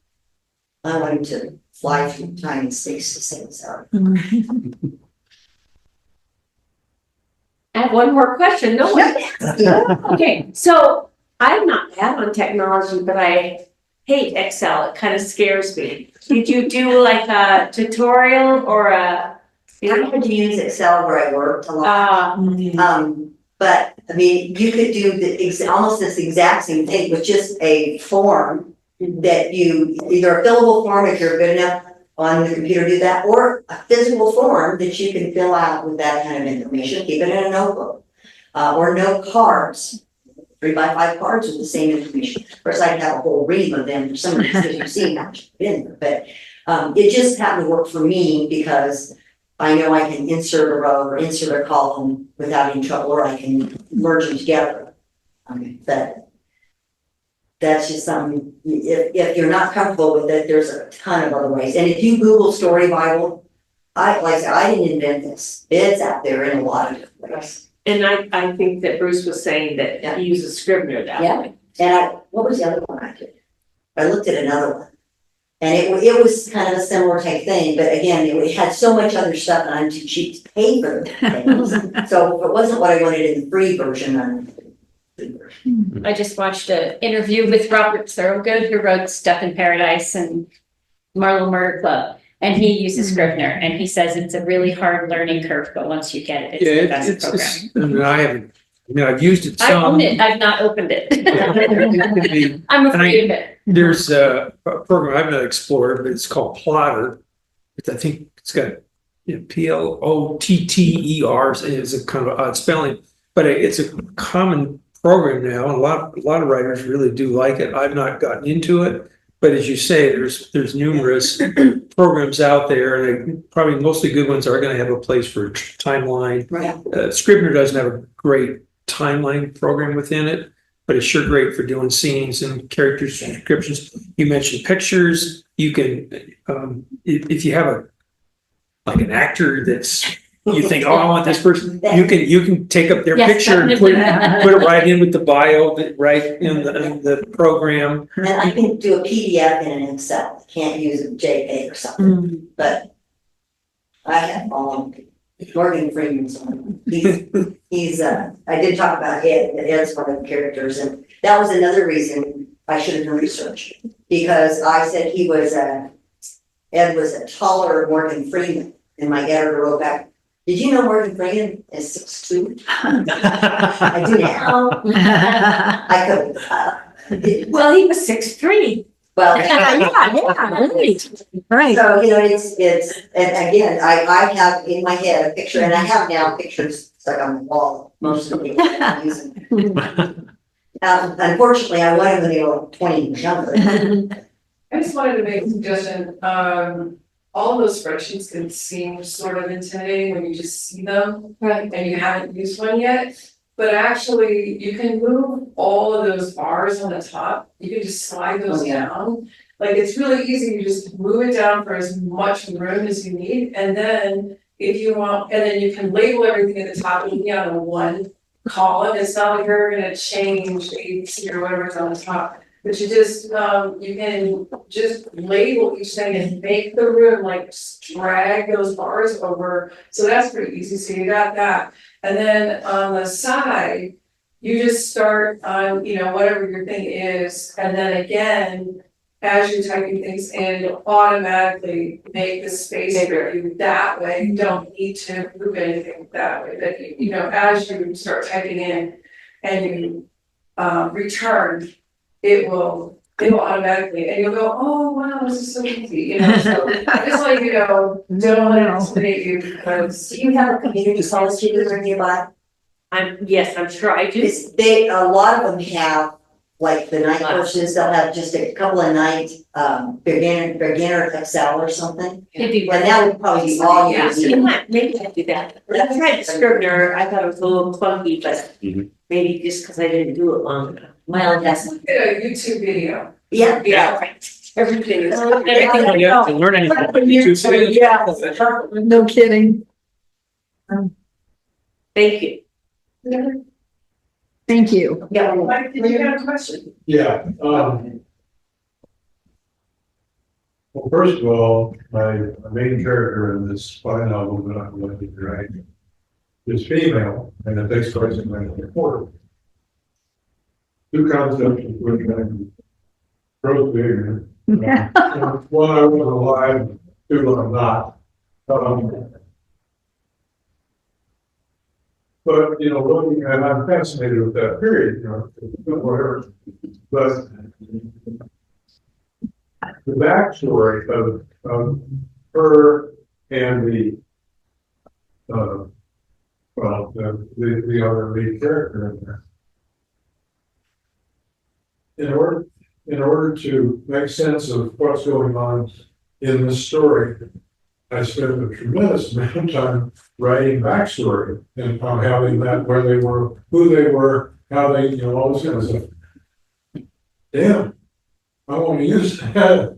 them to fly through time in space the same as ours. I have one more question. No one. Okay, so I'm not bad on technology, but I hate Excel. It kind of scares me. Did you do like a tutorial or a? I had to use Excel where I worked a lot. But I mean, you could do almost this exact same thing with just a form that you, either a fillable form if you're good enough on the computer to do that, or a physical form that you can fill out with that kind of information, keep it in a notebook. Or note cards, 3x5 cards with the same information. Of course, I have a whole ream of them for some of these that you've seen, but it just happened to work for me because I know I can insert a row or insert a column without any trouble, or I can merge them together. But that's just something, if you're not comfortable with it, there's a ton of other ways. And if you Google Story Bible, like I said, I didn't invent this. It's out there in a lot of different ways. And I think that Bruce was saying that he uses Scrivener that way. And what was the other one I did? I looked at another one. And it was kind of a similar type thing, but again, it had so much other stuff and I'm too cheap to pay for the things. So if it wasn't what I wanted in the free version, I just watched an interview with Robert Thorogood, who wrote Stuff in Paradise and Marlowe Murder Club. And he uses Scrivener, and he says it's a really hard learning curve, but once you get it, it's the best program. I've used it I own some. it, I've not opened it. It can be- I'm afraid of it. There's a program I've not explored, but it's called Plotter. I think it's got Plotter is a kind of odd spelling, but it's a common program now. And a lot of writers really do like it. I've not gotten into it, but as you say, there's numerous programs out there, and probably mostly good ones are going to have a place for timeline. right? Scrivener doesn't have a great timeline program within it, but it's sure great for doing scenes and character descriptions. You mentioned pictures. You can, if you have an actor that's, you think, oh, I want this person, you can take up their Yes, picture and put it right in with the bio, right in the program. And I can do a PDF in an Excel, can't use a JPEG or something, but I have Morgan Freeman's on. He's I did talk about Ed's one of the characters, and that was another reason I should have done research, because I said Ed was a taller Morgan Freeman, and my editor wrote back, did you know Morgan Freeman is 6'2"? I do now. I couldn't. Well, he was 6'3". Well, Right. so, it's, and again, I have in my head a picture, and I have now pictures stuck on the wall, most of the people I'm using. Unfortunately, I wanted when they were 20 years younger. I just wanted to make a suggestion, all of those spreadsheets can seem sort of intimidating when you just see them. Right. And you haven't used one yet, but actually you can move all of those bars on the top, you can just slide those down. Like, it's really easy, you just move it down for as much room as you need, and then if you want, and then you can label everything at the top, it'll be on a one column, it's not like you're gonna change ABC or whatever's on the top. But you just, you can just label each thing and make the room, like, just drag those bars over. So that's pretty easy. So you got that. And then on the side, you just start on, whatever your thing is. And then again, as you're typing things in, it'll automatically make the space for you that way. You don't need to move anything that way. That, as you start typing in and you return, it will automatically, and you'll go, oh, wow, this is so easy, so just like, don't let it intimidate you, because. Do you have a community college tutor nearby? Yes, I'm sure I do. A lot of them have like the night courses, they'll have just a couple of night, beginner Excel or something. It'd be And that would probably be all you Yeah, need. maybe I'd do that. I tried Scrivener, I thought it was a little clunky, but Mhm. maybe just because I didn't do it long enough. Well, yes, Look at a YouTube video. yeah, Yeah, right. Everything is. You have to learn anything. Yeah. No kidding. Thank you. Thank you. Yeah. Mike, did you have a question? Yeah, well, first of all, my main character in this spy novel that I'm going to write is female, and it takes place in 1940. Two concepts which I'm gross bigger. One, I was alive, two, I'm not. But, you know, looking at, I'm fascinated with that period, you know, whatever. But the backstory of her and the other lead character in there. In order to make sense of what's going on in this story, I spent a tremendous amount of time writing backstory and on how they met, where they were, who they were, how they, you know, all this kind of stuff. Damn, I want to use that.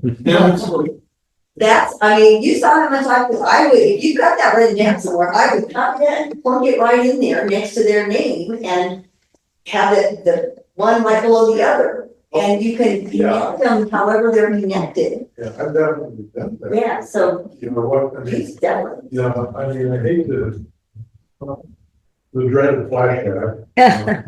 that's, I mean, you saw how much I would, if you got that written down somewhere, I would copy that and plug it right in there next to their name and have it, the one right below the other. And you can connect them however they're connected. Yeah, I've definitely done that. Yeah, so You know what, I mean, he's definitely. yeah, I mean, I hate the dreaded flashback.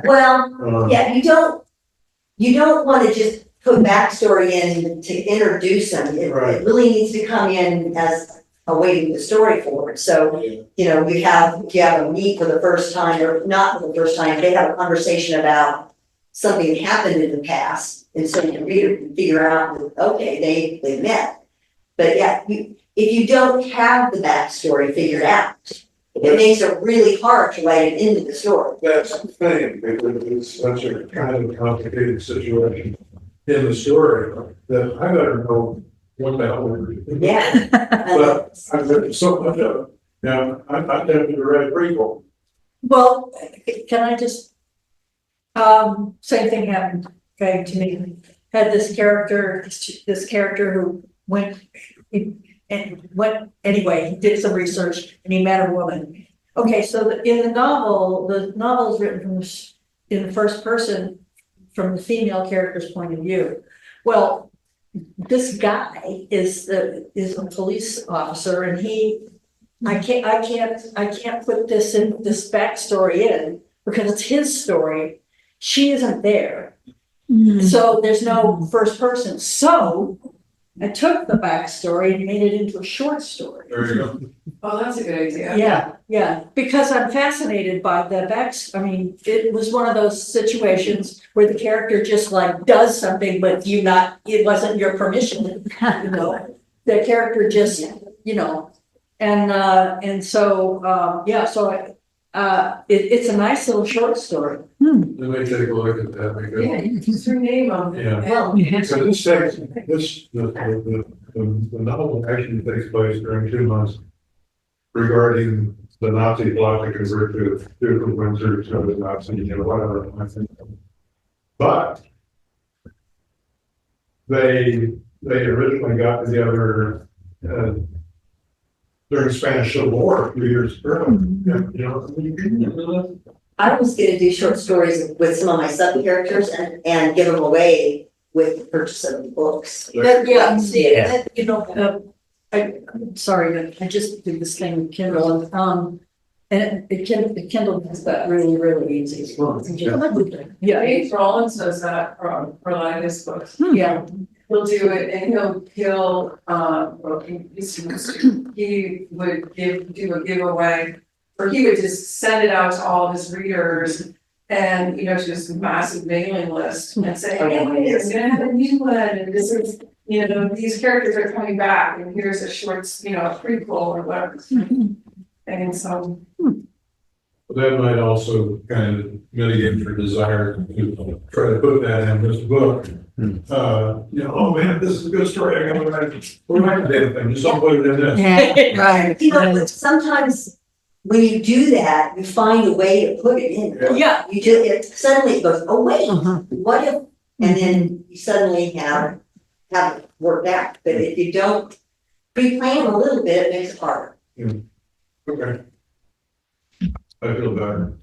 Well, yeah, you don't want to just put backstory in to introduce them. It really needs to come in as a way to move the story forward. So, you know, you have a meet for the first time or not for the first time, they have a conversation about something happened in the past. And so the reader can figure out, okay, they met. But yeah, if you don't have the backstory figured out, it makes it really hard to write it into the story. That's the thing, because it's such a kind of complicated situation in the story that I better know what the hell we're doing. Yeah. But I've written so much of it. Now, I'm tempted to write a prequel. Well, can I just, same thing happened, okay, to me. Had this character who went anyway, he did some research and he met a woman. Okay, so in the novel is written in the first person from the female character's point of view. Well, this guy is a police officer and I can't put this backstory in because it's his story. She isn't there. So there's no first person. So I took the backstory and made it into a short story. There you go. Oh, that's a good idea. Yeah, because I'm fascinated by the it was one of those situations where the character just like does something, but it wasn't your permission, you know. The character just, you know, and so, it's a nice little short story. Let me take a look at that because. Yeah, you can just rename them. Yeah. Well, So the novel actually takes place during 2 months regarding the Nazi plot to convert to Duke of Windsor to the Nazi, you know, whatever. I think. But they originally got together during Spanish Civil War a few years earlier. You know, I was gonna do short stories with some of my sub characters and give them away with the purchase of the books. You know, I'm sorry, I just did this thing with Kindle and the Kindle does that really, really easy. Yeah, James Rollins does that for a lot of his books. yeah. He'll do it and he'll he would do a giveaway, or he would just send it out to all his readers and, you know, to this massive mailing list and say, hey, I'm gonna have a new one, and this is, you know, these characters are coming back, and here's a short, you know, a prequel or whatever. And so, But that might also kind of mitigate your desire to try to put that in this book. Oh man, this is a good story, I gotta write it. We're not gonna do anything, just don't put it in this. Yeah, right. You know, but sometimes when you do that, you find a way to put it in. Yeah. You just, suddenly it goes, oh wait, Uh-huh. what if, and then you suddenly have it worked out. But if you don't pre-plan a little bit, it makes it harder. Okay. I feel better.